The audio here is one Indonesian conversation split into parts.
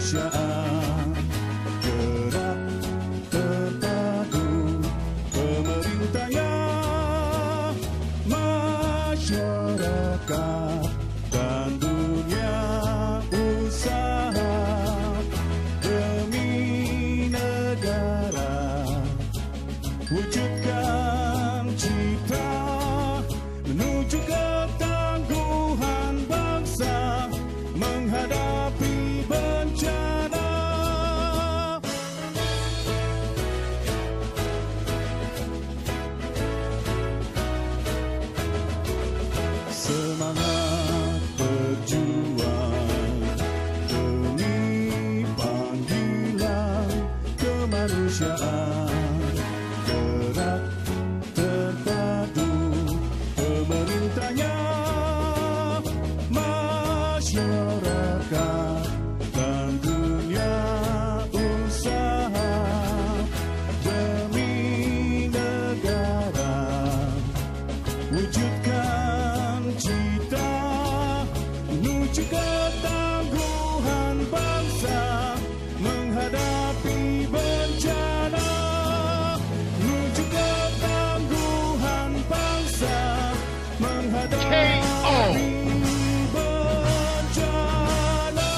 kemanusiaan, gerak terpadu pemerintahnya, masyarakat dan dunia usaha demi negara, wujudkan cita menuju ketangguhan bangsa menghadapi bencana. Semangat berjuang demi panggilan kemanusiaan, gerak terpadu pemerintahnya, masyarakat dan dunia usaha demi negara, wujudkan cita menuju ketangguhan bangsa menghadapi bencana, menuju ketangguhan bangsa menghadapi bencana.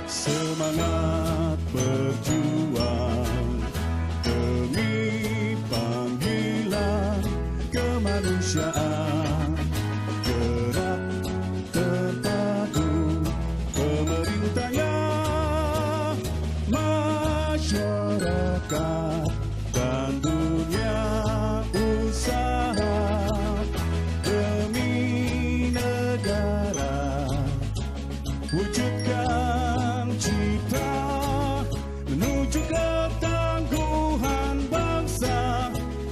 Semangat berjuang demi panggilan kemanusiaan, gerak terpadu pemerintahnya, masyarakat dan dunia usaha demi negara, wujudkan cita menuju ketangguhan bangsa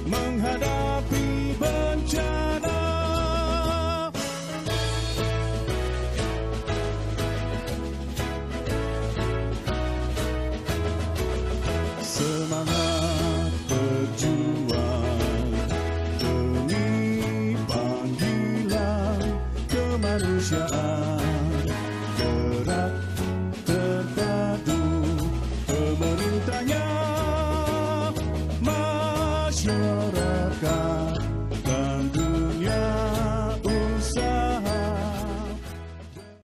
menghadapi bencana. Semangat berjuang demi panggilan kemanusiaan, gerak terpadu pemerintahnya, masyarakat